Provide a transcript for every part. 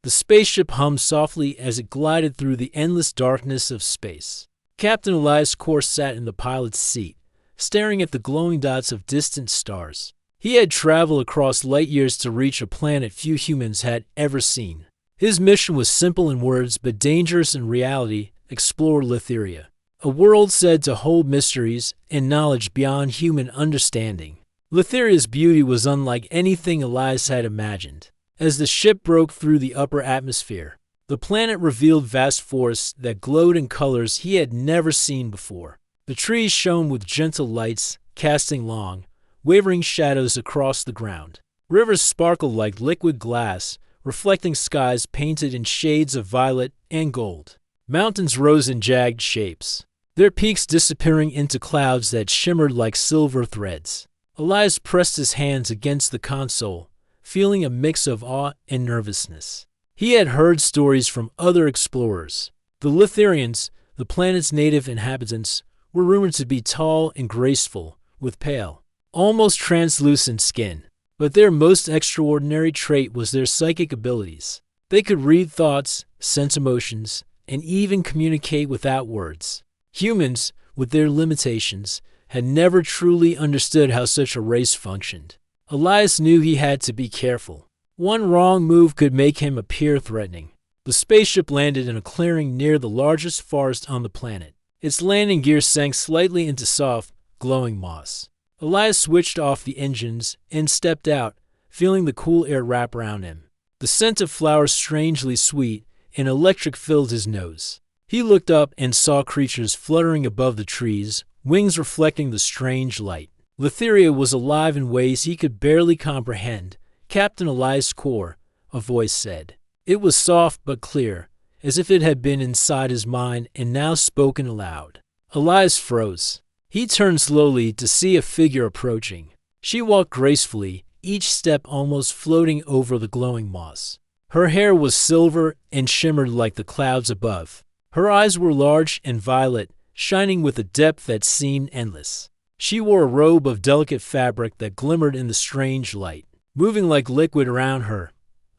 The spaceship hummed softly as it glided through the endless darkness of space. Captain Elias Core sat in the pilot's seat, staring at the glowing dots of distant stars. He had traveled across light years to reach a planet few humans had ever seen. His mission was simple in words but dangerous in reality: explore Litheria, a world said to hold mysteries and knowledge beyond human understanding. Litheria's beauty was unlike anything Elias had imagined. As the ship broke through the upper atmosphere, the planet revealed vast forests that glowed in colors he had never seen before. The trees shone with gentle lights, casting long, wavering shadows across the ground. Rivers sparkled like liquid glass, reflecting skies painted in shades of violet and gold. Mountains rose in jagged shapes, their peaks disappearing into clouds that shimmered like silver threads. Elias pressed his hands against the console, feeling a mix of awe and nervousness. He had heard stories from other explorers. The Litherians, the planet's native inhabitants, were rumored to be tall and graceful, with pale, almost translucent skin. But their most extraordinary trait was their psychic abilities. They could read thoughts, sense emotions, and even communicate without words. Humans, with their limitations, had never truly understood how such a race functioned. Elias knew he had to be careful. One wrong move could make him appear threatening. The spaceship landed in a clearing near the largest forest on the planet. Its landing gear sank slightly into soft, glowing moss. Elias switched off the engines and stepped out, feeling the cool air wrap around him. The scent of flowers strangely sweet and electric filled his nose. He looked up and saw creatures fluttering above the trees, wings reflecting the strange light. Litheria was alive in ways he could barely comprehend. Captain Elias Core, a voice said. It was soft but clear, as if it had been inside his mind and now spoken aloud. Elias froze. He turned slowly to see a figure approaching. She walked gracefully, each step almost floating over the glowing moss. Her hair was silver and shimmered like the clouds above. Her eyes were large and violet, shining with a depth that seemed endless. She wore a robe of delicate fabric that glimmered in the strange light, moving like liquid around her.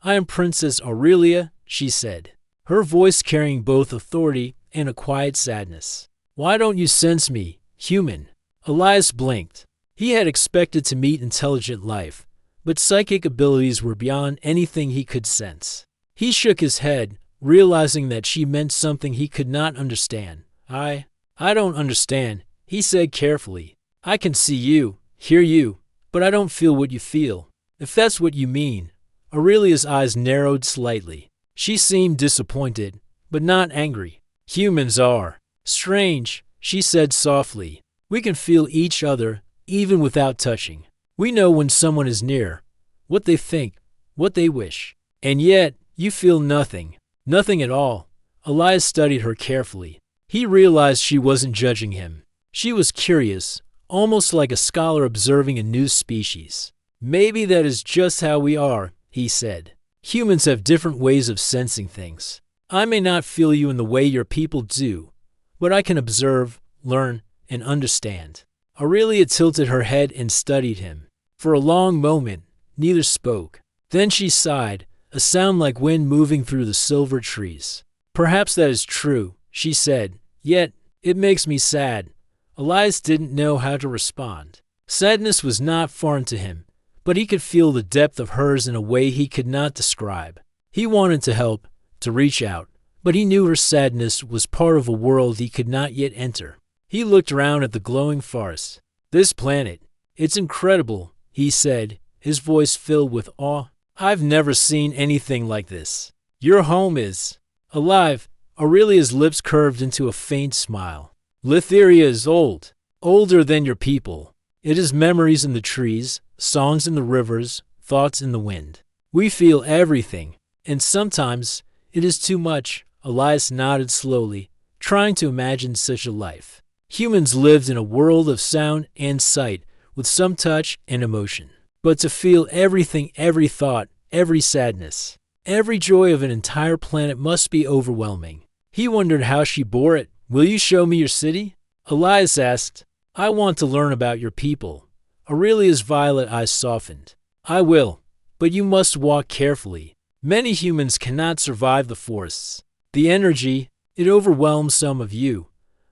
I am Princess Aurelia, she said, her voice carrying both authority and a quiet sadness. Why don't you sense me, human? Elias blinked. He had expected to meet intelligent life, but psychic abilities were beyond anything he could sense. He shook his head, realizing that she meant something he could not understand. I don't understand, he said carefully. I can see you, hear you, but I don't feel what you feel. If that's what you mean. Aurelia's eyes narrowed slightly. She seemed disappointed, but not angry. Humans are strange, she said softly. We can feel each other, even without touching. We know when someone is near, what they think, what they wish. And yet, you feel nothing. Nothing at all. Elias studied her carefully. He realized she wasn't judging him. She was curious, almost like a scholar observing a new species. Maybe that is just how we are, he said. Humans have different ways of sensing things. I may not feel you in the way your people do, but I can observe, learn, and understand. Aurelia tilted her head and studied him. For a long moment, neither spoke. Then she sighed, a sound like wind moving through the silver trees. Perhaps that is true, she said, yet it makes me sad. Elias didn't know how to respond. Sadness was not foreign to him, but he could feel the depth of hers in a way he could not describe. He wanted to help, to reach out, but he knew her sadness was part of a world he could not yet enter. He looked around at the glowing forest. This planet, it's incredible, he said, his voice filled with awe. I've never seen anything like this. Your home is alive. Aurelia's lips curved into a faint smile. Litheria is old, older than your people. It is memories in the trees, songs in the rivers, thoughts in the wind. We feel everything, and sometimes it is too much. Elias nodded slowly, trying to imagine such a life. Humans lived in a world of sound and sight, with some touch and emotion. But to feel everything, every thought, every sadness, every joy of an entire planet must be overwhelming. He wondered how she bore it. Will you show me your city? Elias asked. I want to learn about your people. Aurelia's violet eyes softened. I will, but you must walk carefully. Many humans cannot survive the forests. The energy, it overwhelms some of you.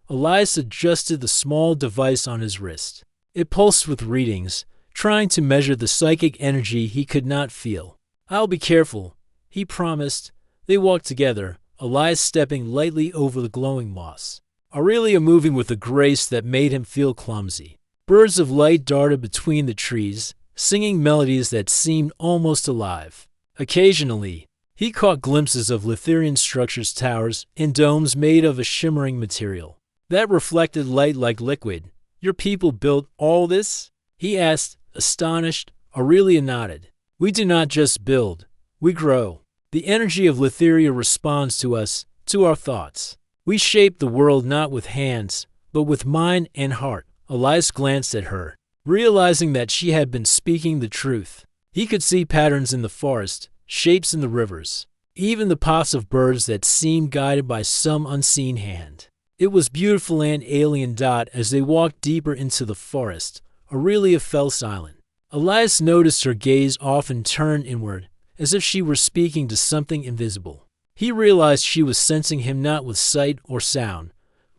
Elias adjusted the small device on his wrist. It pulsed with readings, trying to measure the psychic energy he could not feel. I'll be careful, he promised. They walked together, Elias stepping lightly over the glowing moss, Aurelia moving with a grace that made him feel clumsy. Birds of light darted between the trees, singing melodies that seemed almost alive. Occasionally, he caught glimpses of Lithirian structures, towers, and domes made of a shimmering material that reflected light like liquid. Your people built all this? He asked, astonished. Aurelia nodded. We do not just build, we grow. The energy of Lithiria responds to us, to our thoughts. We shape the world not with hands, but with mind and heart. Elias glanced at her, realizing that she had been speaking the truth. He could see patterns in the forest, shapes in the rivers, even the paths of birds that seemed guided by some unseen hand. It was beautiful and alien. As they walked deeper into the forest, Aurelia fell silent. Elias noticed her gaze often turn inward, as if she were speaking to something invisible. He realized she was sensing him not with sight or sound,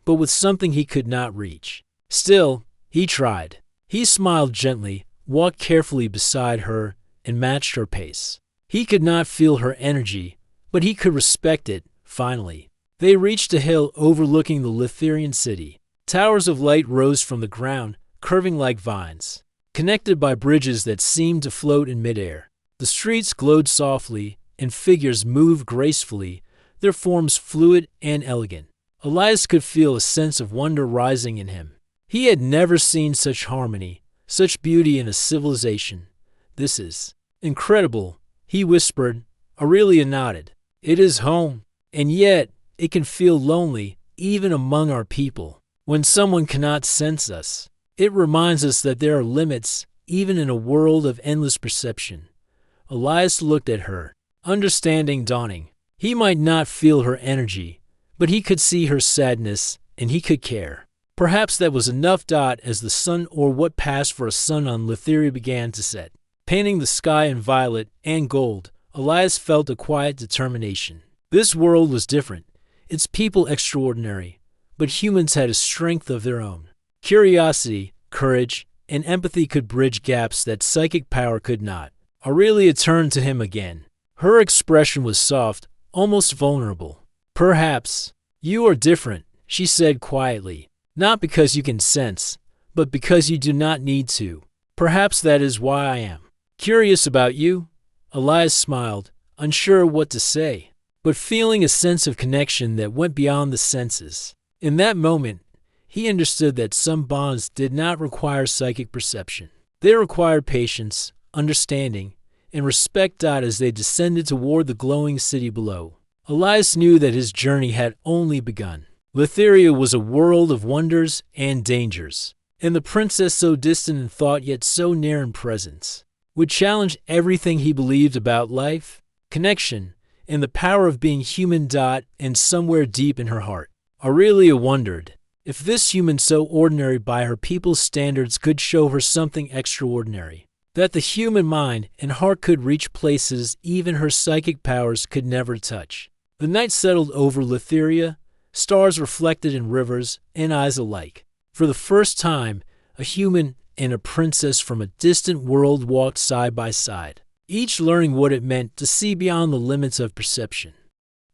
but with something he could not reach. Still, he tried. He smiled gently, walked carefully beside her, and matched her pace. He could not feel her energy, but he could respect it. Finally, they reached a hill overlooking the Lithirian city. Towers of light rose from the ground, curving like vines, connected by bridges that seemed to float in midair. The streets glowed softly, and figures moved gracefully, their forms fluid and elegant. Elias could feel a sense of wonder rising in him. He had never seen such harmony, such beauty in a civilization. This is incredible, he whispered. Aurelia nodded. It is home, and yet it can feel lonely, even among our people. When someone cannot sense us, it reminds us that there are limits, even in a world of endless perception. Elias looked at her, understanding dawning. He might not feel her energy, but he could see her sadness, and he could care. Perhaps that was enough. As the sun, or what passed for a sun on Lithiria, began to set, painting the sky in violet and gold, Elias felt a quiet determination. This world was different, its people extraordinary, but humans had a strength of their own. Curiosity, courage, and empathy could bridge gaps that psychic power could not. Aurelia turned to him again. Her expression was soft, almost vulnerable. Perhaps you are different, she said quietly. Not because you can sense, but because you do not need to. Perhaps that is why I am curious about you. Elias smiled, unsure what to say, but feeling a sense of connection that went beyond the senses. In that moment, he understood that some bonds did not require psychic perception. They required patience, understanding, and respect. As they descended toward the glowing city below, Elias knew that his journey had only begun. Lithiria was a world of wonders and dangers, and the princess, so distant in thought yet so near in presence, would challenge everything he believed about life, connection, and the power of being human. And somewhere deep in her heart, Aurelia wondered if this human so ordinary by her people's standards could show her something extraordinary, that the human mind and heart could reach places even her psychic powers could never touch. The night settled over Lithiria, stars reflected in rivers and eyes alike. For the first time, a human and a princess from a distant world walked side by side, each learning what it meant to see beyond the limits of perception.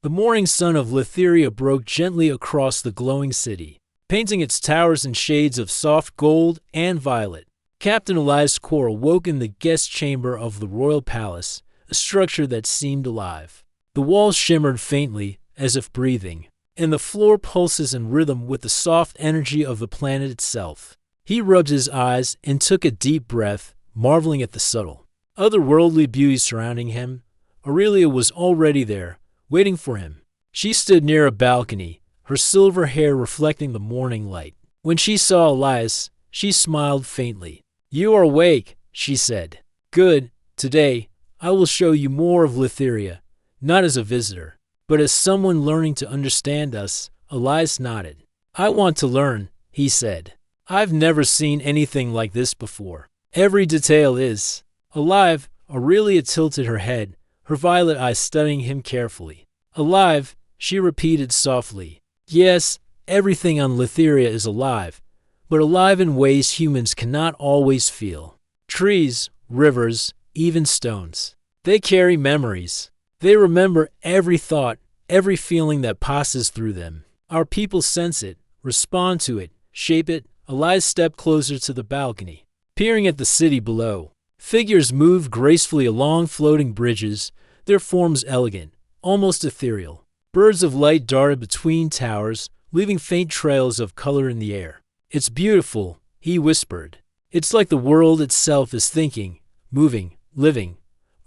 The morning sun of Lithiria broke gently across the glowing city, painting its towers in shades of soft gold and violet. Captain Elias Coral woke in the guest chamber of the royal palace, a structure that seemed alive. The walls shimmered faintly, as if breathing, and the floor pulses in rhythm with the soft energy of the planet itself. He rubbed his eyes and took a deep breath, marveling at the subtle, otherworldly beauty surrounding him. Aurelia was already there, waiting for him. She stood near a balcony, her silver hair reflecting the morning light. When she saw Elias, she smiled faintly. "You are awake," she said. "Good. Today, I will show you more of Lithiria, not as a visitor, but as someone learning to understand us." Elias nodded. "I want to learn," he said. "I've never seen anything like this before. Every detail is alive." Aurelia tilted her head, her violet eyes studying him carefully. Alive, she repeated softly. Yes, everything on Litheria is alive, but alive in ways humans cannot always feel. Trees, rivers, even stones. They carry memories. They remember every thought, every feeling that passes through them. Our people sense it, respond to it, shape it. Elias stepped closer to the balcony, peering at the city below. Figures moved gracefully along floating bridges, their forms elegant, almost ethereal. Birds of light darted between towers, leaving faint trails of color in the air. It's beautiful, he whispered. It's like the world itself is thinking, moving, living.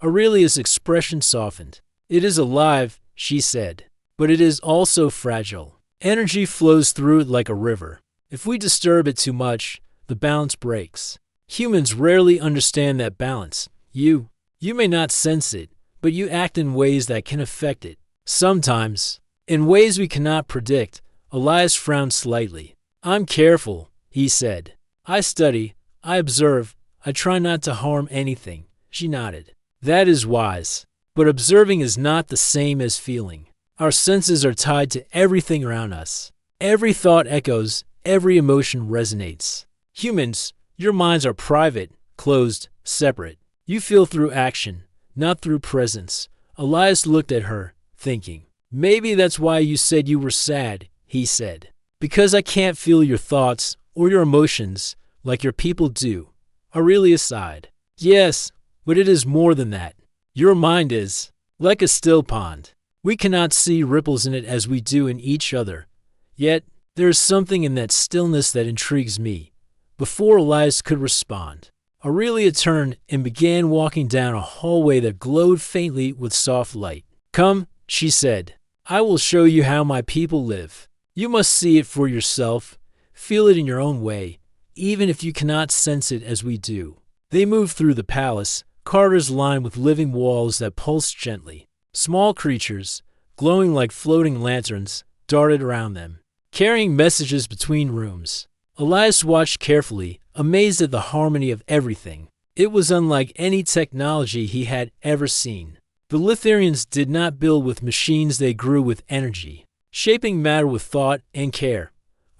Aurelia's expression softened. It is alive, she said, but it is also fragile. Energy flows through it like a river. If we disturb it too much, the balance breaks. Humans rarely understand that balance. You may not sense it, but you act in ways that can affect it. Sometimes, in ways we cannot predict. Elias frowned slightly. I'm careful, he said. I study, I observe, I try not to harm anything. She nodded. That is wise. But observing is not the same as feeling. Our senses are tied to everything around us. Every thought echoes, every emotion resonates. Humans, your minds are private, closed, separate. You feel through action, not through presence. Elias looked at her, thinking. Maybe that's why you said you were sad, he said. Because I can't feel your thoughts or your emotions like your people do. Aurelia sighed. Yes, but it is more than that. Your mind is like a still pond. We cannot see ripples in it as we do in each other. Yet, there is something in that stillness that intrigues me. Before Elias could respond, Aurelia turned and began walking down a hallway that glowed faintly with soft light. Come, she said. I will show you how my people live. You must see it for yourself, feel it in your own way, even if you cannot sense it as we do. They moved through the palace, corridors lined with living walls that pulsed gently. Small creatures, glowing like floating lanterns, darted around them, carrying messages between rooms. Elias watched carefully, amazed at the harmony of everything. It was unlike any technology he had ever seen. The Litharians did not build with machines, they grew with energy, shaping matter with thought and care.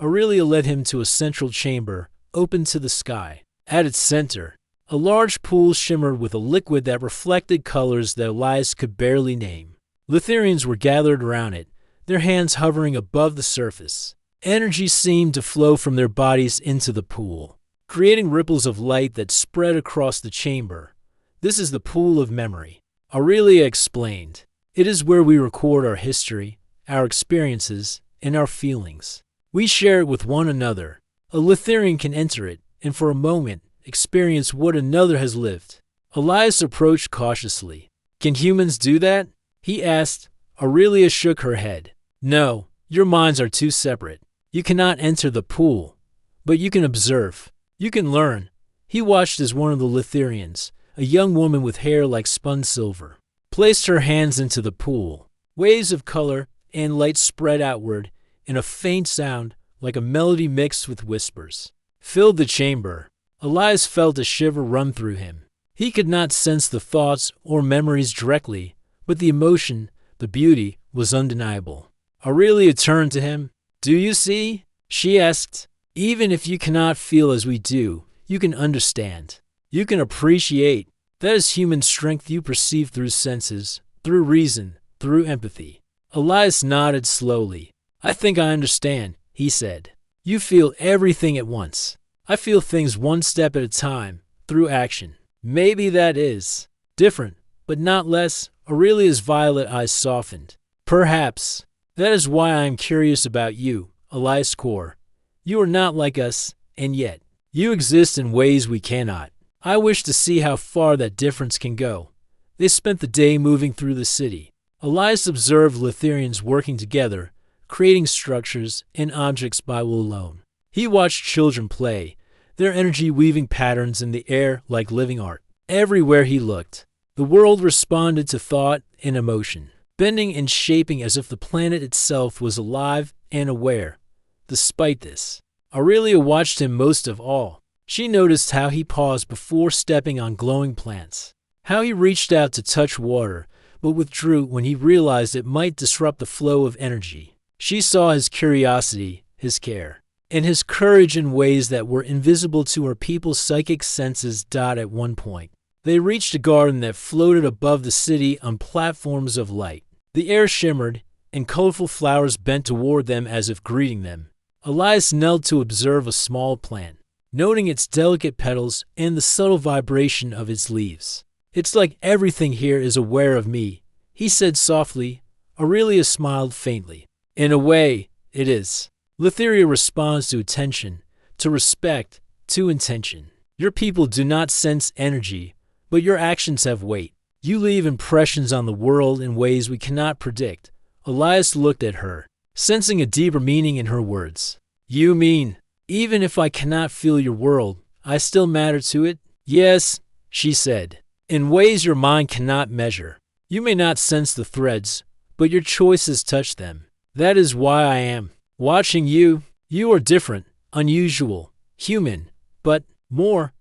Aurelia led him to a central chamber, open to the sky. At its center, a large pool shimmered with a liquid that reflected colors that Elias could barely name. Litharians were gathered around it, their hands hovering above the surface. Energy seemed to flow from their bodies into the pool, creating ripples of light that spread across the chamber. This is the pool of memory, Aurelia explained. It is where we record our history, our experiences, and our feelings. We share it with one another. A Litharian can enter it, and for a moment, experience what another has lived. Elias approached cautiously. Can humans do that? He asked. Aurelia shook her head. No, your minds are too separate. You cannot enter the pool, but you can observe. You can learn. He watched as one of the Litharians, a young woman with hair like spun silver, placed her hands into the pool. Waves of color and light spread outward, and a faint sound, like a melody mixed with whispers, filled the chamber. Elias felt a shiver run through him. He could not sense the thoughts or memories directly, but the emotion, the beauty, was undeniable. Aurelia turned to him. Do you see? She asked. Even if you cannot feel as we do, you can understand. You can appreciate. That is human strength you perceive through senses, through reason, through empathy. Elias nodded slowly. I think I understand, he said. You feel everything at once. I feel things one step at a time, through action. Maybe that is different, but not less. Aurelia's violet eyes softened. Perhaps. That is why I am curious about you, Elias Core. You are not like us, and yet, you exist in ways we cannot. I wish to see how far that difference can go. They spent the day moving through the city. Elias observed Litharians working together, creating structures and objects by will alone. He watched children play, their energy weaving patterns in the air like living art. Everywhere he looked, the world responded to thought and emotion, bending and shaping as if the planet itself was alive and aware. Despite this, Aurelia watched him most of all. She noticed how he paused before stepping on glowing plants, how he reached out to touch water, but withdrew when he realized it might disrupt the flow of energy. She saw his curiosity, his care, and his courage in ways that were invisible to her people's psychic senses. At one point, they reached a garden that floated above the city on platforms of light. The air shimmered, and colorful flowers bent toward them as if greeting them. Elias knelt to observe a small plant, noting its delicate petals and the subtle vibration of its leaves. "It's like everything here is aware of me," he said softly. Aurelia smiled faintly. "In a way, it is." Letheria responds to attention, to respect, to intention. "Your people do not sense energy, but your actions have weight. You leave impressions on the world in ways we cannot predict." Elias looked at her, sensing a deeper meaning in her words. "You mean, even if I cannot feel your world, I still matter to it?" "Yes," she said, "in ways your mind cannot measure. You may not sense the threads, but your choices touch them. That is why I am watching you. You are different, unusual, human, but more."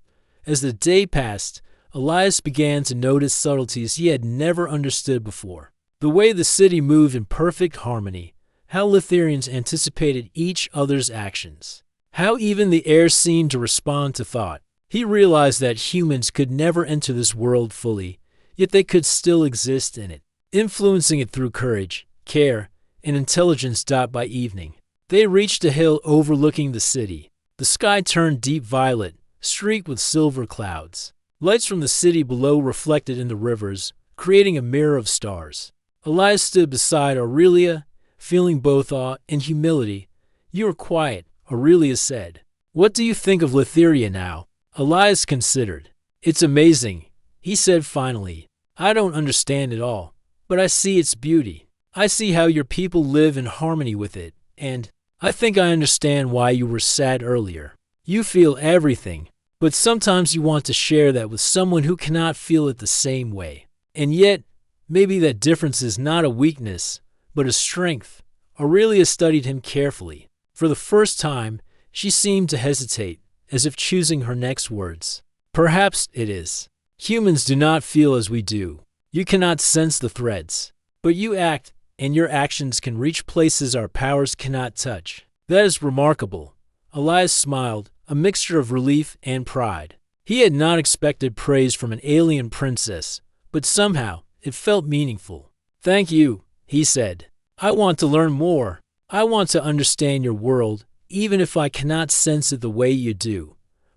As the day passed, Elias began to notice subtleties he had never understood before. The way the city moved in perfect harmony, how Letherians anticipated each other's actions, how even the air seemed to respond to thought. He realized that humans could never enter this world fully, yet they could still exist in it, influencing it through courage, care, and intelligence. By evening, they reached a hill overlooking the city. The sky turned deep violet, streaked with silver clouds. Lights from the city below reflected in the rivers, creating a mirror of stars. Elias stood beside Aurelia, feeling both awe and humility. "You are quiet," Aurelia said. "What do you think of Letheria now?" Elias considered. "It's amazing," he said finally. "I don't understand it all, but I see its beauty. I see how your people live in harmony with it, and I think I understand why you were sad earlier. You feel everything, but sometimes you want to share that with someone who cannot feel it the same way. And yet, maybe that difference is not a weakness, but a strength." Aurelia studied him carefully. For the first time, she seemed to hesitate, as if choosing her next words. "Perhaps it is. Humans do not feel as we do. You cannot sense the threads, but you act, and your actions can reach places our powers cannot touch. That is remarkable." Elias smiled, a mixture of relief and pride. He had not expected praise from an alien princess, but somehow it felt meaningful. "Thank you," he said. "I want to learn more. I want to understand your world, even if I cannot sense it the way you do."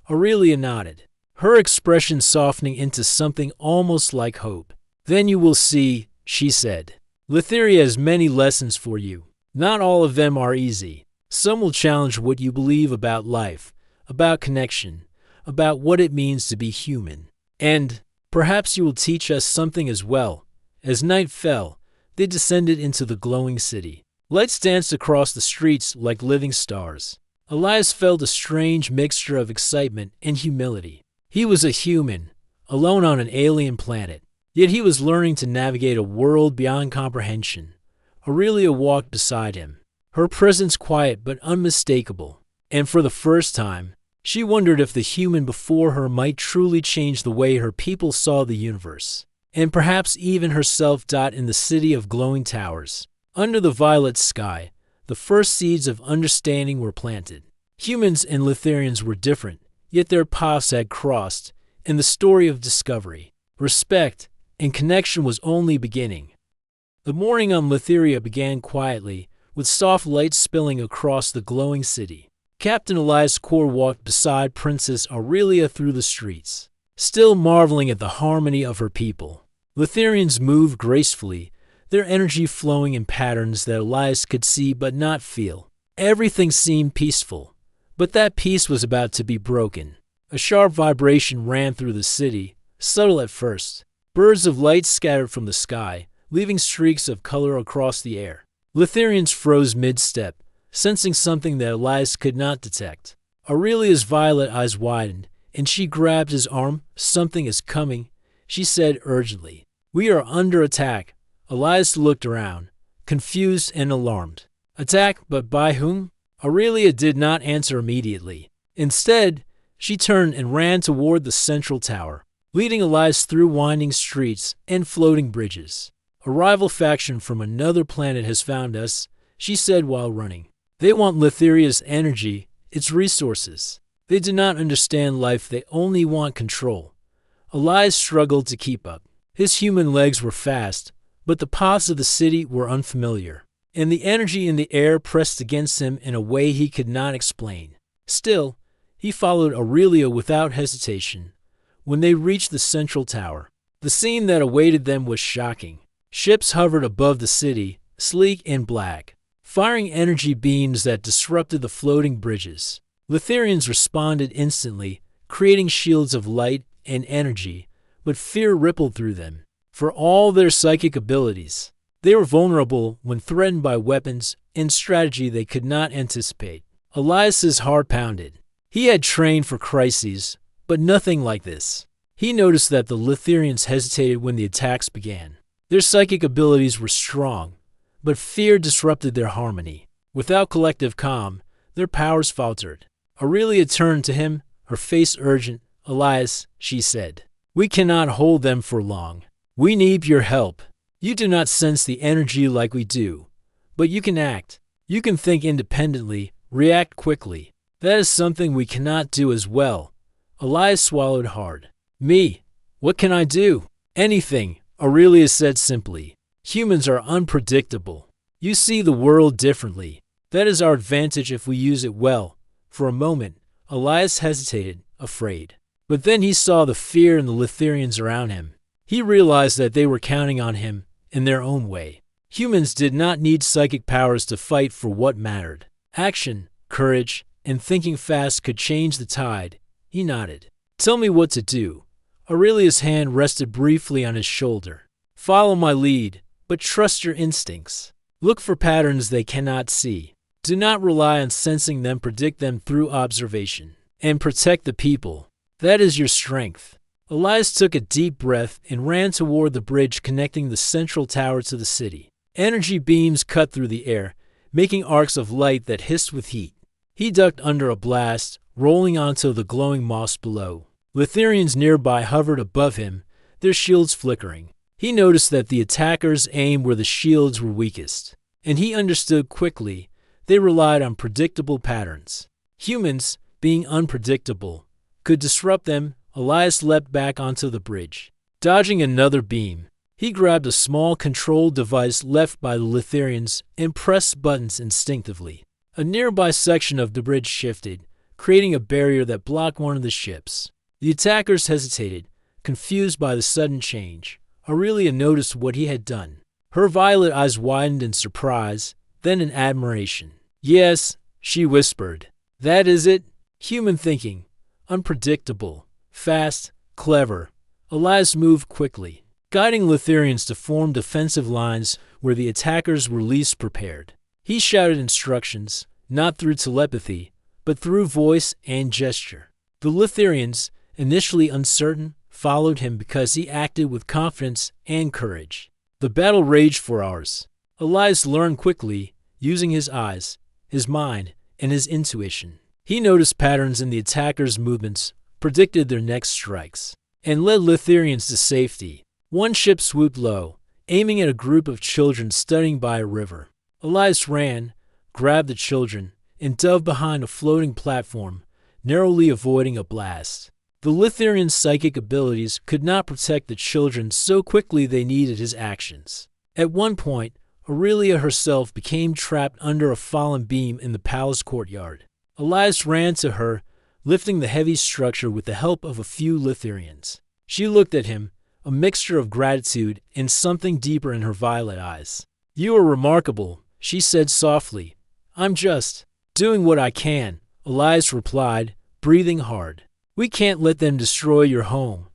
Aurelia nodded, her expression softening into something almost like hope. "Then you will see," she said. "Letheria has many lessons for you. Not all of them are easy. Some will challenge what you believe about life, about connection, about what it means to be human. And perhaps you will teach us something as well." As night fell, they descended into the glowing city. Lights danced across the streets like living stars. Elias felt a strange mixture of excitement and humility. He was a human, alone on an alien planet, yet he was learning to navigate a world beyond comprehension. Aurelia walked beside him, her presence quiet but unmistakable, and for the first time, she wondered if the human before her might truly change the way her people saw the universe, and perhaps even herself. In the city of glowing towers, under the violet sky, the first seeds of understanding were planted. Humans and Letherians were different, yet their paths had crossed, and the story of discovery, respect, and connection was only beginning. The morning on Letheria began quietly, with soft light spilling across the glowing city. Captain Elias Core walked beside Princess Aurelia through the streets, still marveling at the harmony of her people. Letherians moved gracefully, their energy flowing in patterns that Elias could see but not feel. Everything seemed peaceful, but that peace was about to be broken. A sharp vibration ran through the city, subtle at first. Birds of light scattered from the sky, leaving streaks of color across the air. Letherians froze mid-step, sensing something that Elias could not detect. Aurelia's violet eyes widened, and she grabbed his arm. "Something is coming," she said urgently. "We are under attack." Elias looked around, confused and alarmed. Attack, but by whom? Aurelia did not answer immediately. Instead, she turned and ran toward the central tower, leading Elias through winding streets and floating bridges. A rival faction from another planet has found us, she said while running. They want Litheria's energy, its resources. They do not understand life, they only want control. Elias struggled to keep up. His human legs were fast, but the paths of the city were unfamiliar, and the energy in the air pressed against him in a way he could not explain. Still, he followed Aurelia without hesitation. When they reached the central tower, the scene that awaited them was shocking. Ships hovered above the city, sleek and black, firing energy beams that disrupted the floating bridges. Litherians responded instantly, creating shields of light and energy, but fear rippled through them. For all their psychic abilities, they were vulnerable when threatened by weapons and strategy they could not anticipate. Elias's heart pounded. He had trained for crises, but nothing like this. He noticed that the Litherians hesitated when the attacks began. Their psychic abilities were strong, but fear disrupted their harmony. Without collective calm, their powers faltered. Aurelia turned to him, her face urgent. "Elias," she said, "we cannot hold them for long. We need your help. You do not sense the energy like we do, but you can act. You can think independently, react quickly. That is something we cannot do as well." Elias swallowed hard. "Me? What can I do?" "Anything," Aurelia said simply. "Humans are unpredictable. You see the world differently. That is our advantage if we use it well." For a moment, Elias hesitated, afraid. But then he saw the fear in the Litherians around him. He realized that they were counting on him in their own way. Humans did not need psychic powers to fight for what mattered. Action, courage, and thinking fast could change the tide. He nodded. "Tell me what to do." Aurelia's hand rested briefly on his shoulder. "Follow my lead, but trust your instincts. Look for patterns they cannot see. Do not rely on sensing them, predict them through observation. And protect the people. That is your strength." Elias took a deep breath and ran toward the bridge connecting the central tower to the city. Energy beams cut through the air, making arcs of light that hissed with heat. He ducked under a blast, rolling onto the glowing moss below. Litherians nearby hovered above him, their shields flickering. He noticed that the attackers aimed where the shields were weakest, and he understood quickly they relied on predictable patterns. Humans, being unpredictable, could disrupt them. Elias leapt back onto the bridge. Dodging another beam, he grabbed a small control device left by the Litherians and pressed buttons instinctively. A nearby section of the bridge shifted, creating a barrier that blocked one of the ships. The attackers hesitated, confused by the sudden change. Aurelia noticed what he had done. Her violet eyes widened in surprise, then in admiration. "Yes," she whispered. "That is it. Human thinking. Unpredictable. Fast. Clever." Elias moved quickly, guiding Litherians to form defensive lines where the attackers were least prepared. He shouted instructions, not through telepathy, but through voice and gesture. The Litherians, initially uncertain, followed him because he acted with confidence and courage. The battle raged for hours. Elias learned quickly, using his eyes, his mind, and his intuition. He noticed patterns in the attackers' movements, predicted their next strikes, and led Litherians to safety. One ship swooped low, aiming at a group of children studying by a river. Elias ran, grabbed the children, and dove behind a floating platform, narrowly avoiding a blast. The Litherian psychic abilities could not protect the children, so quickly they needed his actions. At one point, Aurelia herself became trapped under a fallen beam in the palace courtyard. Elias ran to her, lifting the heavy structure with the help of a few Litherians. She looked at him, a mixture of gratitude and something deeper in her violet eyes. "You are remarkable," she said softly. "I'm just doing what I can," Elias replied, breathing hard. "We can't let them destroy your home."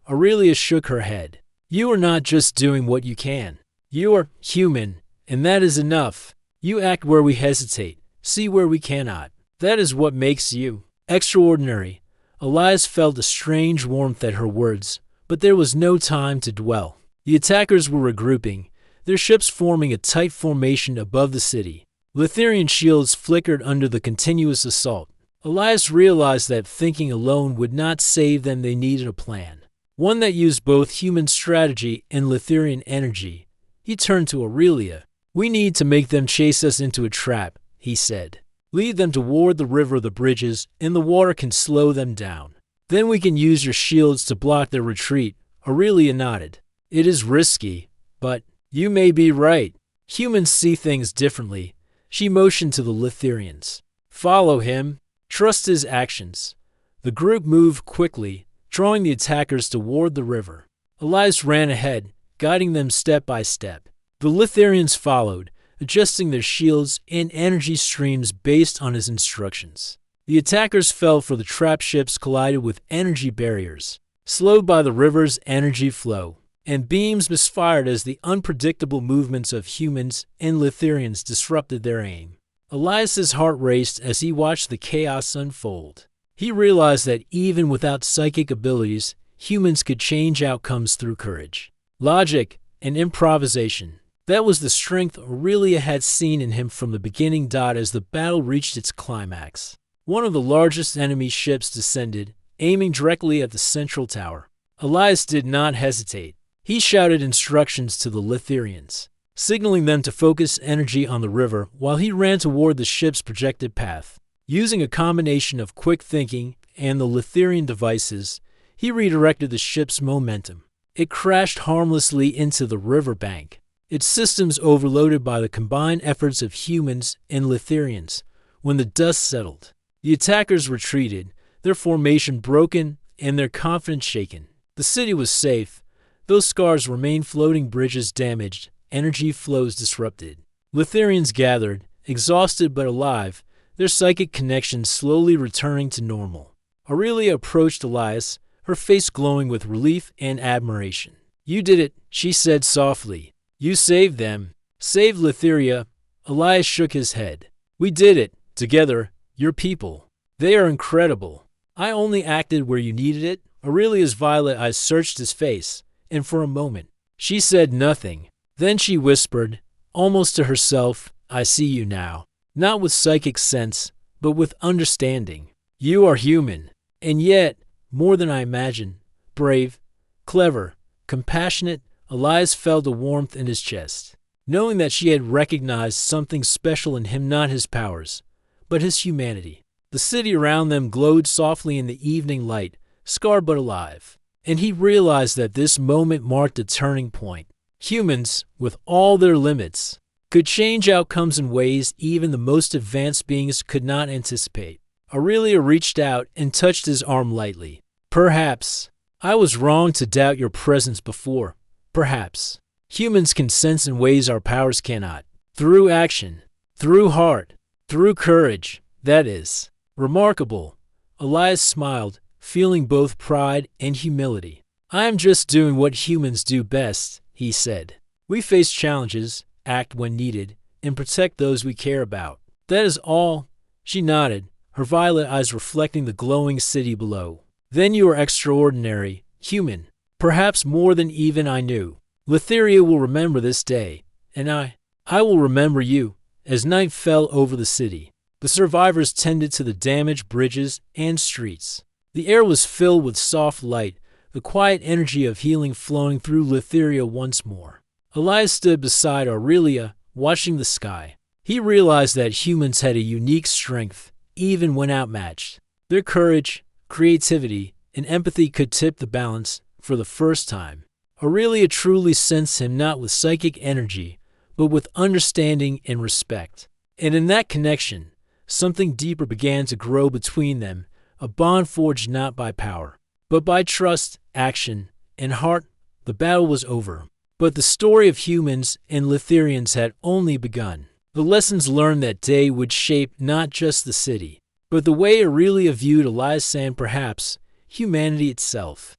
Aurelia shook her head. "You are not just doing what you can. You are human, and that is enough. You act where we hesitate, see where we cannot. That is what makes you extraordinary." Elias felt a strange warmth at her words, but there was no time to dwell. The attackers were regrouping, their ships forming a tight formation above the city. Litherian shields flickered under the continuous assault. Elias realized that thinking alone would not save them. They needed a plan, one that used both human strategy and Litherian energy. He turned to Aurelia. "We need to make them chase us into a trap," he said. "Lead them toward the river or the bridges, and the water can slow them down. Then we can use your shields to block their retreat." Aurelia nodded. "It is risky, but you may be right. Humans see things differently." She motioned to the Lithurians. "Follow him. Trust his actions." The group moved quickly, drawing the attackers toward the river. Elias ran ahead, guiding them step by step. The Lithurians followed, adjusting their shields and energy streams based on his instructions. The attackers fell for the trap ships collided with energy barriers, slowed by the river's energy flow, and beams misfired as the unpredictable movements of humans and Lithurians disrupted their aim. Elias's heart raced as he watched the chaos unfold. He realized that even without psychic abilities, humans could change outcomes through courage, logic, and improvisation. That was the strength Aurelia had seen in him from the beginning. As the battle reached its climax, one of the largest enemy ships descended, aiming directly at the central tower. Elias did not hesitate. He shouted instructions to the Lithurians, signaling them to focus energy on the river while he ran toward the ship's projected path. Using a combination of quick thinking and the Lithurian devices, he redirected the ship's momentum. It crashed harmlessly into the riverbank, its systems overloaded by the combined efforts of humans and Lithurians. When the dust settled, the attackers retreated, their formation broken and their confidence shaken. The city was safe. Those scars remained, floating bridges damaged, energy flows disrupted. Lithurians gathered, exhausted but alive, their psychic connections slowly returning to normal. Aurelia approached Elias, her face glowing with relief and admiration. "You did it," she said softly. "You saved them." "Saved Lithuria?" Elias shook his head. "We did it, together, your people. They are incredible. I only acted where you needed it." Aurelia's violet eyes searched his face, and for a moment, she said nothing. Then she whispered, almost to herself, "I see you now. Not with psychic sense, but with understanding. You are human, and yet, more than I imagined, brave, clever, compassionate." Elias felt a warmth in his chest, knowing that she had recognized something special in him, not his powers, but his humanity. The city around them glowed softly in the evening light, scarred but alive, and he realized that this moment marked a turning point. Humans, with all their limits, could change outcomes in ways even the most advanced beings could not anticipate. Aurelia reached out and touched his arm lightly. "Perhaps I was wrong to doubt your presence before. Perhaps humans can sense in ways our powers cannot. Through action, through heart, through courage. That is remarkable." Elias smiled, feeling both pride and humility. "I am just doing what humans do best," he said. "We face challenges, act when needed, and protect those we care about. That is all." She nodded, her violet eyes reflecting the glowing city below. "Then you are extraordinary, human, perhaps more than even I knew. Lithuria will remember this day, and I will remember you." As night fell over the city, the survivors tended to the damaged bridges and streets. The air was filled with soft light, the quiet energy of healing flowing through Lithuria once more. Elias stood beside Aurelia, watching the sky. He realized that humans had a unique strength, even when outmatched. Their courage, creativity, and empathy could tip the balance for the first time. Aurelia truly sensed him not with psychic energy, but with understanding and respect. And in that connection, something deeper began to grow between them, a bond forged not by power, but by trust, action, and heart. The battle was over, but the story of humans and Lithurians had only begun. The lessons learned that day would shape not just the city, but the way Aurelia viewed Elias and perhaps humanity itself.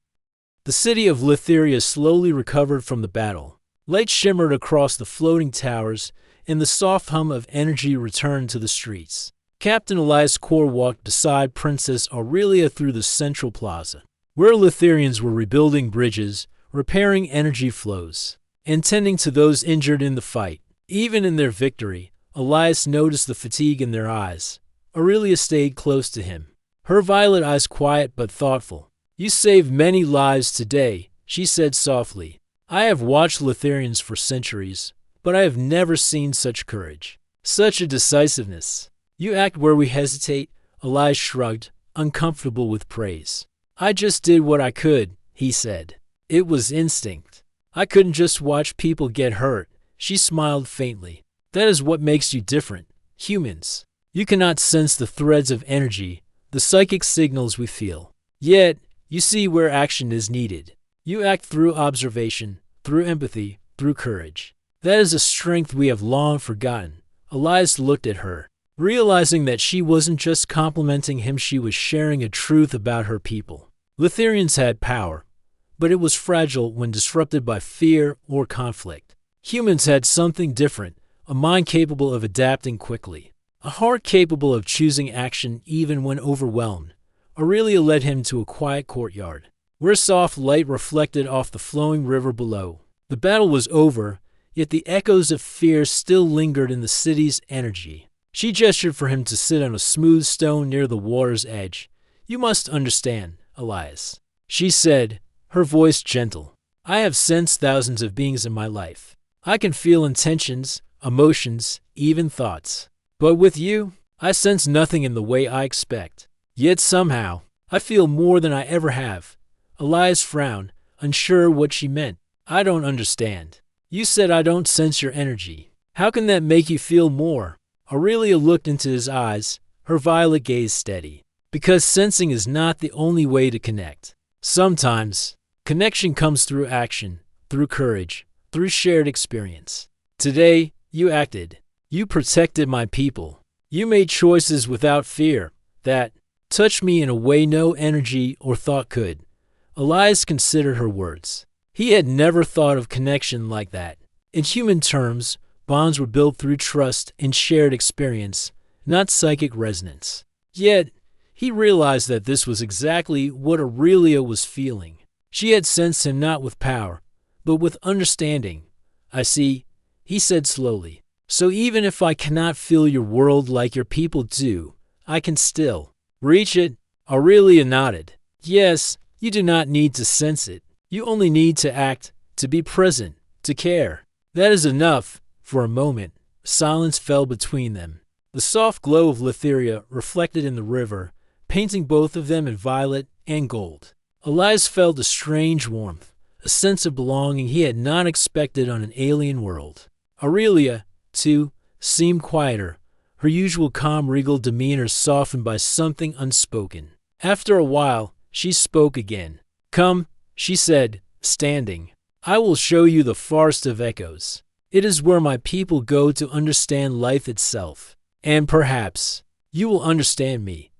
The city of Lithuria slowly recovered from the battle. Light shimmered across the floating towers, and the soft hum of energy returned to the streets. Captain Elias Core walked beside Princess Aurelia through the central plaza, where Lithurians were rebuilding bridges, repairing energy flows, and tending to those injured in the fight. Even in their victory, Elias noticed the fatigue in their eyes. Aurelia stayed close to him, her violet eyes quiet but thoughtful. "You saved many lives today," she said softly. I have watched Litharians for centuries, but I have never seen such courage. Such a decisiveness. You act where we hesitate, Elias shrugged, uncomfortable with praise. I just did what I could, he said. It was instinct. I couldn't just watch people get hurt. She smiled faintly. That is what makes you different. Humans. You cannot sense the threads of energy, the psychic signals we feel. Yet, you see where action is needed. You act through observation, through empathy, through courage. That is a strength we have long forgotten. Elias looked at her, realizing that she wasn't just complimenting him, she was sharing a truth about her people. Litharians had power, but it was fragile when disrupted by fear or conflict. Humans had something different, a mind capable of adapting quickly, a heart capable of choosing action even when overwhelmed. Aurelia led him to a quiet courtyard, where soft light reflected off the flowing river below. The battle was over, yet the echoes of fear still lingered in the city's energy. She gestured for him to sit on a smooth stone near the water's edge. You must understand, Elias, she said, her voice gentle. I have sensed thousands of beings in my life. I can feel intentions, emotions, even thoughts. But with you, I sense nothing in the way I expect. Yet somehow, I feel more than I ever have. Elias frowned, unsure what she meant. I don't understand. You said I don't sense your energy. How can that make you feel more? Aurelia looked into his eyes, her violet gaze steady. Because sensing is not the only way to connect. Sometimes, connection comes through action, through courage, through shared experience. Today, you acted. You protected my people. You made choices without fear that touched me in a way no energy or thought could. Elias considered her words. He had never thought of connection like that. In human terms, bonds were built through trust and shared experience, not psychic resonance. Yet, he realized that this was exactly what Aurelia was feeling. She had sensed him not with power, but with understanding. I see, he said slowly. So even if I cannot feel your world like your people do, I can still reach it. Aurelia nodded. Yes, you do not need to sense it. You only need to act, to be present, to care. That is enough. For a moment, silence fell between them. The soft glow of Litharia reflected in the river, painting both of them in violet and gold. Elias felt a strange warmth, a sense of belonging he had not expected on an alien world. Aurelia, too, seemed quieter, her usual calm, regal demeanor softened by something unspoken. After a while, she spoke again. Come, she said, standing. I will show you the Forest of Echoes. It is where my people go to understand life itself. And perhaps you will understand me.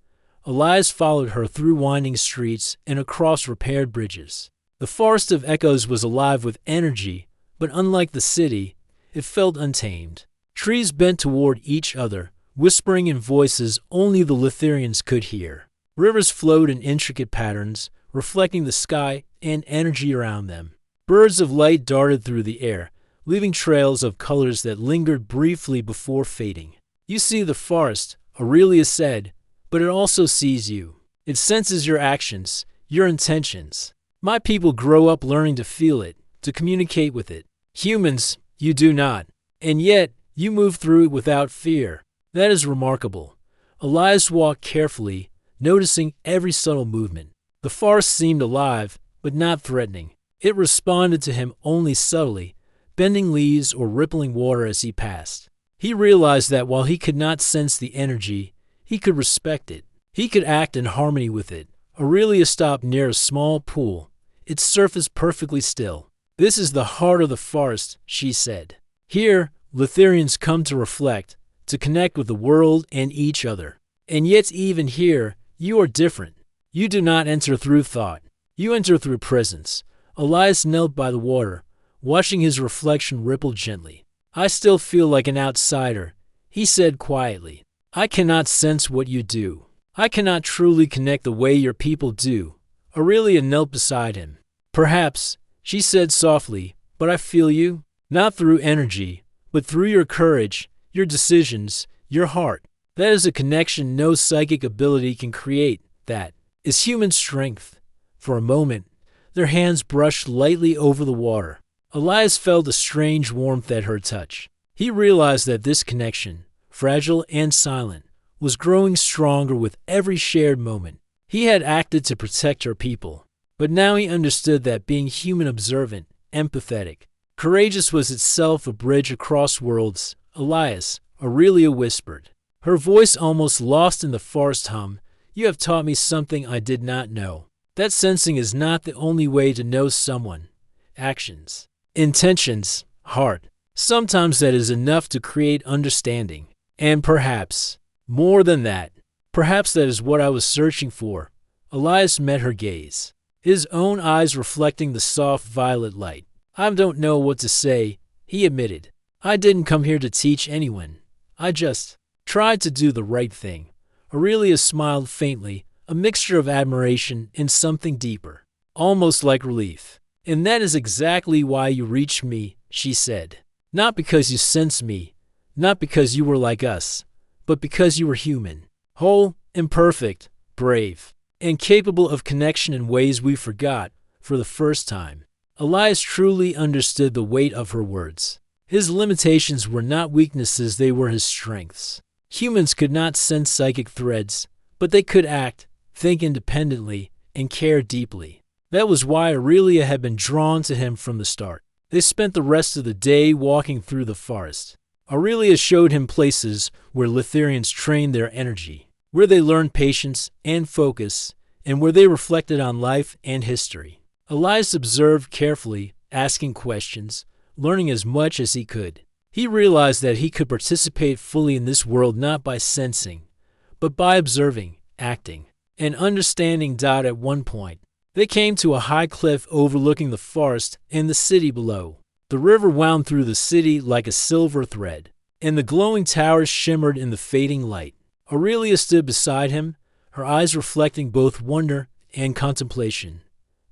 Elias followed her through winding streets and across repaired bridges. The Forest of Echoes was alive with energy, but unlike the city, it felt untamed. Trees bent toward each other, whispering in voices only the Litharians could hear. Rivers flowed in intricate patterns, reflecting the sky and energy around them. Birds of light darted through the air, leaving trails of colors that lingered briefly before fading. You see the forest, Aurelia said, but it also sees you. It senses your actions, your intentions. My people grow up learning to feel it, to communicate with it. Humans, you do not. And yet, you move through it without fear. That is remarkable. Elias walked carefully, noticing every subtle movement. The forest seemed alive, but not threatening. It responded to him only subtly, bending leaves or rippling water as he passed. He realized that while he could not sense the energy, he could respect it. He could act in harmony with it. Aurelia stopped near a small pool, its surface perfectly still. This is the heart of the forest, she said. Here, Litharians come to reflect, to connect with the world and each other. And yet even here, you are different. You do not enter through thought. You enter through presence. Elias knelt by the water, watching his reflection ripple gently. I still feel like an outsider, he said quietly. I cannot sense what you do. I cannot truly connect the way your people do. Aurelia knelt beside him. Perhaps, she said softly, but I feel you, not through energy, but through your courage, your decisions, your heart. That is a connection no psychic ability can create. That is human strength. For a moment, their hands brushed lightly over the water. Elias felt a strange warmth at her touch. He realized that this connection, fragile and silent, was growing stronger with every shared moment. He had acted to protect her people, but now he understood that being human, observant, empathetic, courageous was itself a bridge across worlds. Elias, Aurelia whispered, her voice almost lost in the forest hum, "You have taught me something I did not know. That sensing is not the only way to know someone. Actions, intentions, heart. Sometimes that is enough to create understanding. And perhaps, more than that, perhaps that is what I was searching for." Elias met her gaze, his own eyes reflecting the soft violet light. "I don't know what to say," he admitted. "I didn't come here to teach anyone. I just tried to do the right thing." Aurelia smiled faintly, a mixture of admiration and something deeper, almost like relief. "And that is exactly why you reached me," she said. "Not because you sensed me, not because you were like us, but because you were human, whole, imperfect, brave, and capable of connection in ways we forgot for the first time." Elias truly understood the weight of her words. His limitations were not weaknesses, they were his strengths. Humans could not sense psychic threads, but they could act, think independently, and care deeply. That was why Aurelia had been drawn to him from the start. They spent the rest of the day walking through the forest. Aurelia showed him places where Lithurians trained their energy, where they learned patience and focus, and where they reflected on life and history. Elias observed carefully, asking questions, learning as much as he could. He realized that he could participate fully in this world not by sensing, but by observing, acting, and understanding. At one point, they came to a high cliff overlooking the forest and the city below. The river wound through the city like a silver thread, and the glowing towers shimmered in the fading light. Aurelia stood beside him, her eyes reflecting both wonder and contemplation.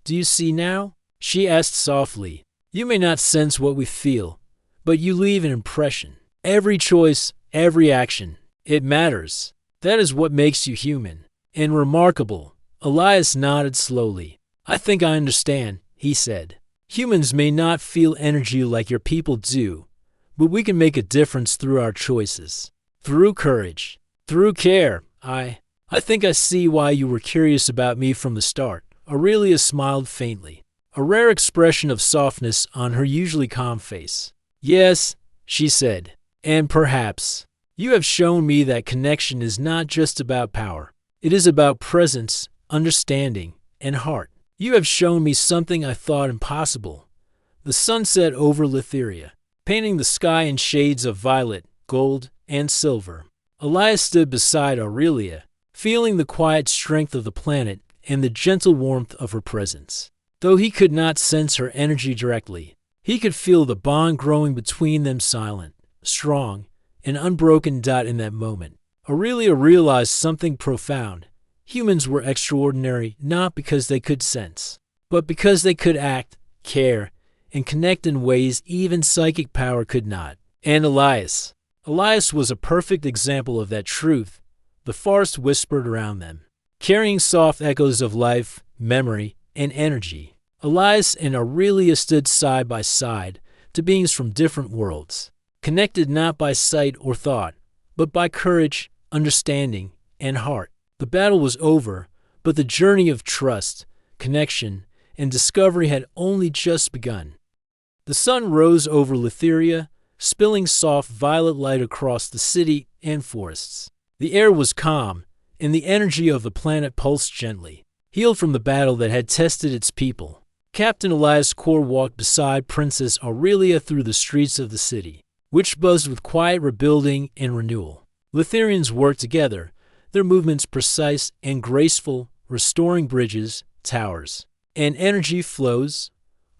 "Do you see now?" she asked softly. "You may not sense what we feel, but you leave an impression. Every choice, every action, it matters. That is what makes you human and remarkable." Elias nodded slowly. "I think I understand," he said. "Humans may not feel energy like your people do, but we can make a difference through our choices, through courage, through care. I think I see why you were curious about me from the start." Aurelia smiled faintly, a rare expression of softness on her usually calm face. "Yes," she said, "and perhaps you have shown me that connection is not just about power. It is about presence, understanding, and heart. You have shown me something I thought impossible." The sun set over Lithuria, painting the sky in shades of violet, gold, and silver. Elias stood beside Aurelia, feeling the quiet strength of the planet and the gentle warmth of her presence. Though he could not sense her energy directly, he could feel the bond growing between them, silent, strong, and unbroken. In that moment, Aurelia realized something profound. Humans were extraordinary not because they could sense, but because they could act, care, and connect in ways even psychic power could not. And Elias was a perfect example of that truth. The forest whispered around them, carrying soft echoes of life, memory, and energy. Elias and Aurelia stood side by side, to beings from different worlds, connected not by sight or thought, but by courage, understanding, and heart. The battle was over, but the journey of trust, connection, and discovery had only just begun. The sun rose over Lithuria, spilling soft violet light across the city and forests. The air was calm, and the energy of the planet pulsed gently, healed from the battle that had tested its people. Captain Elias Core walked beside Princess Aurelia through the streets of the city, which buzzed with quiet rebuilding and renewal. Lithurians worked together, their movements precise and graceful, restoring bridges, towers, and energy flows.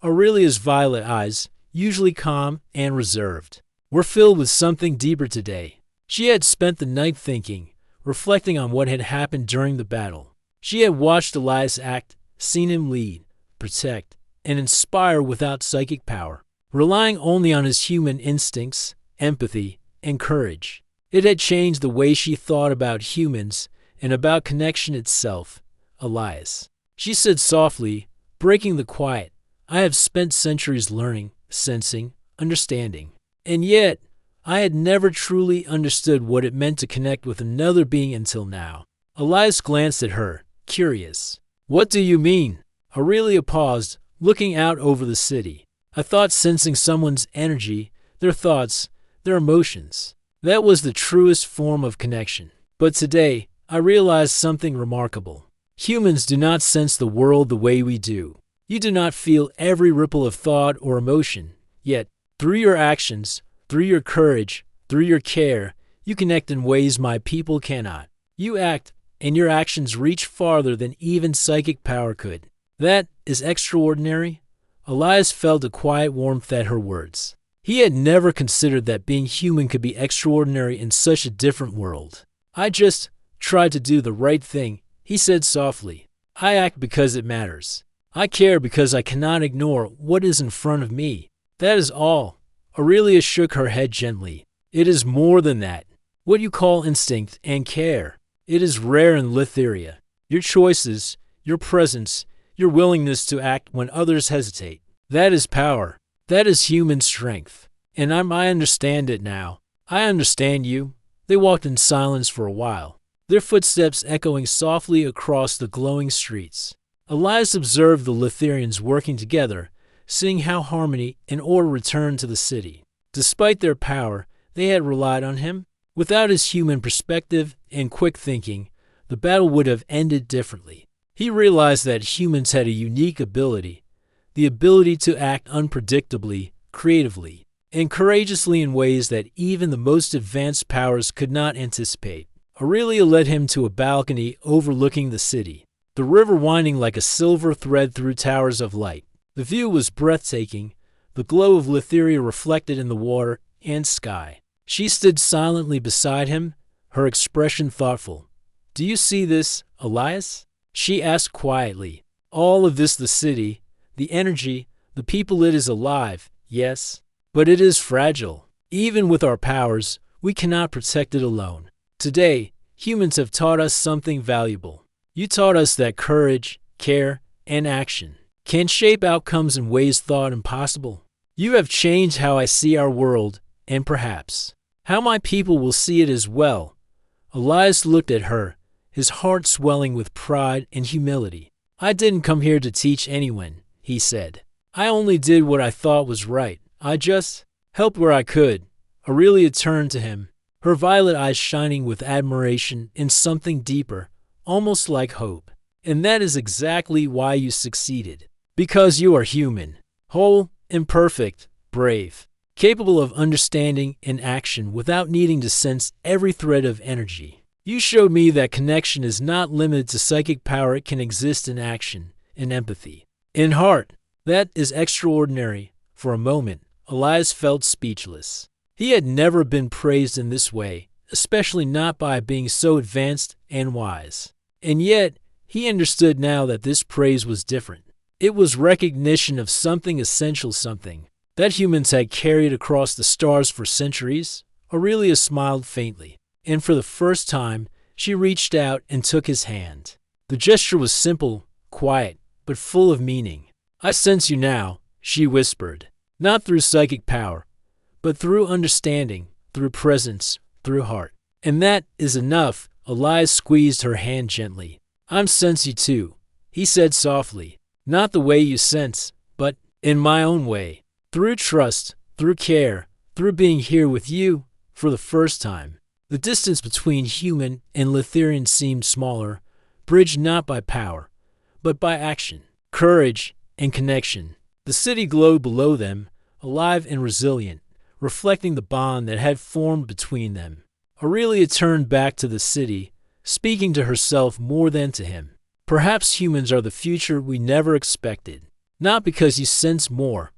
Aurelia's violet eyes, usually calm and reserved, were filled with something deeper today. She had spent the night thinking, reflecting on what had happened during the battle. She had watched Elias act, seen him lead, protect, and inspire without psychic power, relying only on his human instincts, empathy, and courage. It had changed the way she thought about humans and about connection itself. "Elias," she said softly, breaking the quiet, "I have spent centuries learning, sensing, understanding. And yet, I had never truly understood what it meant to connect with another being until now. Elias glanced at her, curious. What do you mean? Aurelia paused, looking out over the city. I thought sensing someone's energy, their thoughts, their emotions. That was the truest form of connection. But today, I realized something remarkable. Humans do not sense the world the way we do. You do not feel every ripple of thought or emotion. Yet, through your actions, through your courage, through your care, you connect in ways my people cannot. You act, and your actions reach farther than even psychic power could. That is extraordinary. Elias felt a quiet warmth at her words. He had never considered that being human could be extraordinary in such a different world. I just tried to do the right thing, he said softly. I act because it matters. I care because I cannot ignore what is in front of me. That is all. Aurelia shook her head gently. It is more than that. What you call instinct and care. It is rare in Litheria. Your choices, your presence, your willingness to act when others hesitate. That is power. That is human strength. And I understand it now. I understand you. They walked in silence for a while, their footsteps echoing softly across the glowing streets. Elias observed the Litherians working together, seeing how harmony and order returned to the city. Despite their power, they had relied on him. Without his human perspective and quick thinking, the battle would have ended differently. He realized that humans had a unique ability, the ability to act unpredictably, creatively, and courageously in ways that even the most advanced powers could not anticipate. Aurelia led him to a balcony overlooking the city, the river winding like a silver thread through towers of light. The view was breathtaking, the glow of Litheria reflected in the water and sky. She stood silently beside him, her expression thoughtful. Do you see this, Elias? She asked quietly. All of this, the city, the energy, the people, it is alive, yes, but it is fragile. Even with our powers, we cannot protect it alone. Today, humans have taught us something valuable. You taught us that courage, care, and action can shape outcomes in ways thought impossible. You have changed how I see our world, and perhaps how my people will see it as well. Elias looked at her, his heart swelling with pride and humility. I didn't come here to teach anyone, he said. I only did what I thought was right. I just helped where I could. Aurelia turned to him, her violet eyes shining with admiration and something deeper, almost like hope. And that is exactly why you succeeded. Because you are human, whole, imperfect, brave, capable of understanding and action without needing to sense every thread of energy. You showed me that connection is not limited to psychic power. It can exist in action, in empathy, in heart. That is extraordinary. For a moment, Elias felt speechless. He had never been praised in this way, especially not by being so advanced and wise. And yet, he understood now that this praise was different. It was recognition of something essential, something that humans had carried across the stars for centuries. Aurelia smiled faintly, and for the first time, she reached out and took his hand. The gesture was simple, quiet, but full of meaning. I sense you now, she whispered, not through psychic power, but through understanding, through presence, through heart. And that is enough. Elias squeezed her hand gently. I sense you too, he said softly, not the way you sense, but in my own way. Through trust, through care, through being here with you for the first time. The distance between human and Litherian seemed smaller, bridged not by power, but by action, courage, and connection. The city glowed below them, alive and resilient, reflecting the bond that had formed between them. Aurelia turned back to the city, speaking to herself more than to him. Perhaps humans are the future we never expected, not because you sense more,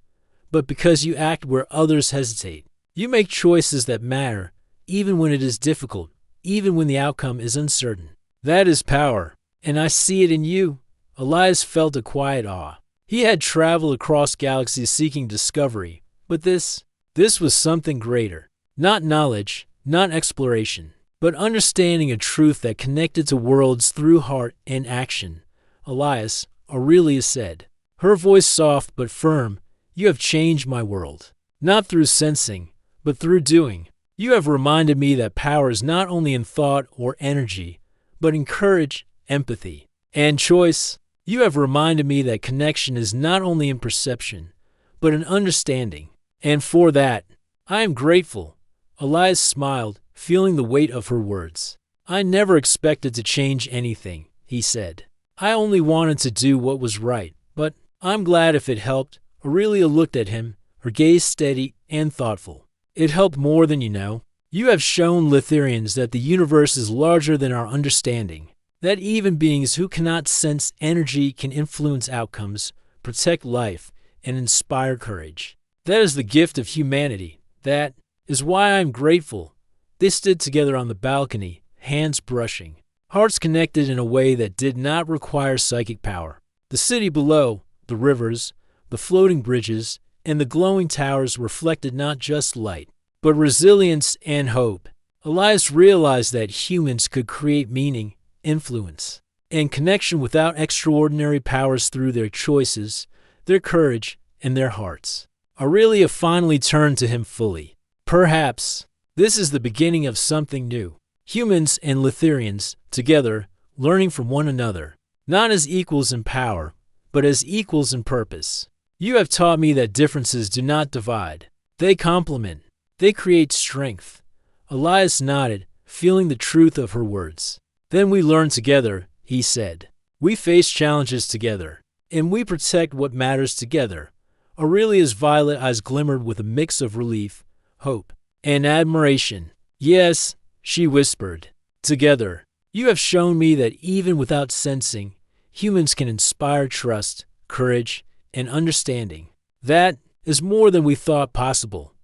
but because you act where others hesitate. You make choices that matter, even when it is difficult, even when the outcome is uncertain. That is power, and I see it in you. Elias felt a quiet awe. He had traveled across galaxies seeking discovery, but this was something greater. Not knowledge, not exploration, but understanding a truth that connected to worlds through heart and action. Elias, Aurelia said, her voice soft but firm, you have changed my world. Not through sensing, but through doing. You have reminded me that power is not only in thought or energy, but in courage, empathy, and choice. You have reminded me that connection is not only in perception, but in understanding. And for that, I am grateful. Elias smiled, feeling the weight of her words. I never expected to change anything, he said. I only wanted to do what was right, but I'm glad if it helped. Aurelia looked at him, her gaze steady and thoughtful. It helped more than you know. You have shown Lithurians that the universe is larger than our understanding, that even beings who cannot sense energy can influence outcomes, protect life, and inspire courage. That is the gift of humanity. That is why I am grateful. They stood together on the balcony, hands brushing, hearts connected in a way that did not require psychic power. The city below, the rivers, the floating bridges, and the glowing towers reflected not just light, but resilience and hope. Elias realized that humans could create meaning, influence, and connection without extraordinary powers through their choices, their courage, and their hearts. Aurelia finally turned to him fully. Perhaps this is the beginning of something new. Humans and Lithurians, together, learning from one another, not as equals in power, but as equals in purpose. You have taught me that differences do not divide. They complement. They create strength. Elias nodded, feeling the truth of her words. Then we learn together, he said. We face challenges together, and we protect what matters together. Aurelia's violet eyes glimmered with a mix of relief, hope, and admiration. Yes, she whispered. Together, you have shown me that even without sensing, humans can inspire trust, courage, and understanding. That is more than we thought possible.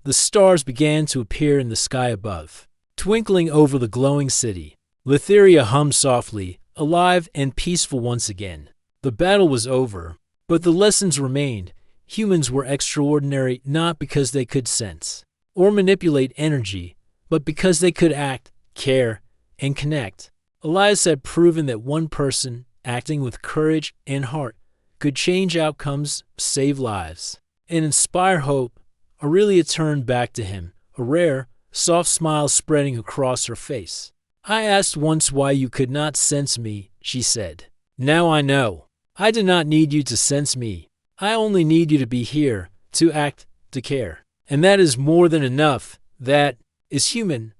The stars began to appear in the sky above, twinkling over the glowing city. Lithuria hummed softly, alive and peaceful once again. The battle was over, but the lessons remained. Humans were extraordinary not because they could sense or manipulate energy, but because they could act, care, and connect. Elias had proven that one person, acting with courage and heart, could change outcomes, save lives, and inspire hope. Aurelia turned back to him, a rare, soft smile spreading across her face. I asked once why you could not sense me, she said. Now I know. I do not need you to sense me. I only need you to be here, to act, to care. And that is more than enough. That is human.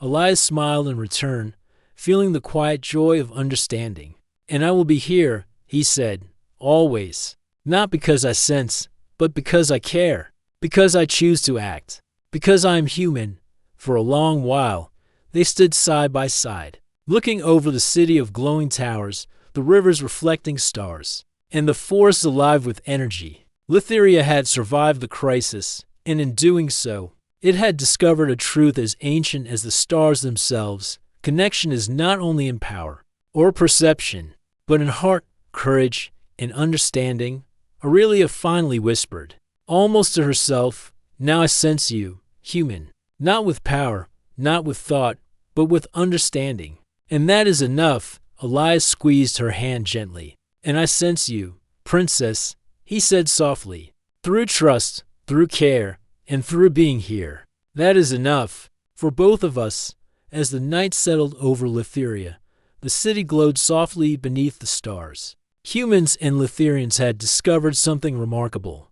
Elias smiled in return, feeling the quiet joy of understanding. And I will be here, he said, always. Not because I sense, but because I care. Because I choose to act. Because I am human. For a long while, they stood side by side, looking over the city of glowing towers, the rivers reflecting stars, and the forest alive with energy. Lithuria had survived the crisis, and in doing so, it had discovered a truth as ancient as the stars themselves. Connection is not only in power or perception, but in heart, courage, and understanding. Aurelia finally whispered, almost to herself, now I sense you, human, not with power, not with thought, but with understanding. And that is enough. Elias squeezed her hand gently. And I sense you, princess, he said softly, through trust, through care, and through being here. That is enough for both of us. As the night settled over Lithuria, the city glowed softly beneath the stars. Humans and Lithurians had discovered something remarkable,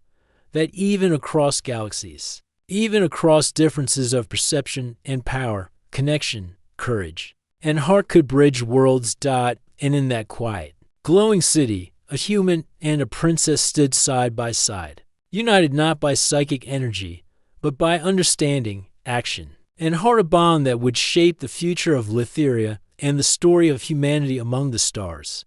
that even across galaxies, even across differences of perception and power, connection, courage, and heart could bridge worlds. And in that quiet, glowing city, a human and a princess stood side by side, united not by psychic energy, but by understanding, action, and heart, a bond that would shape the future of Lithuria and the story of humanity among the stars.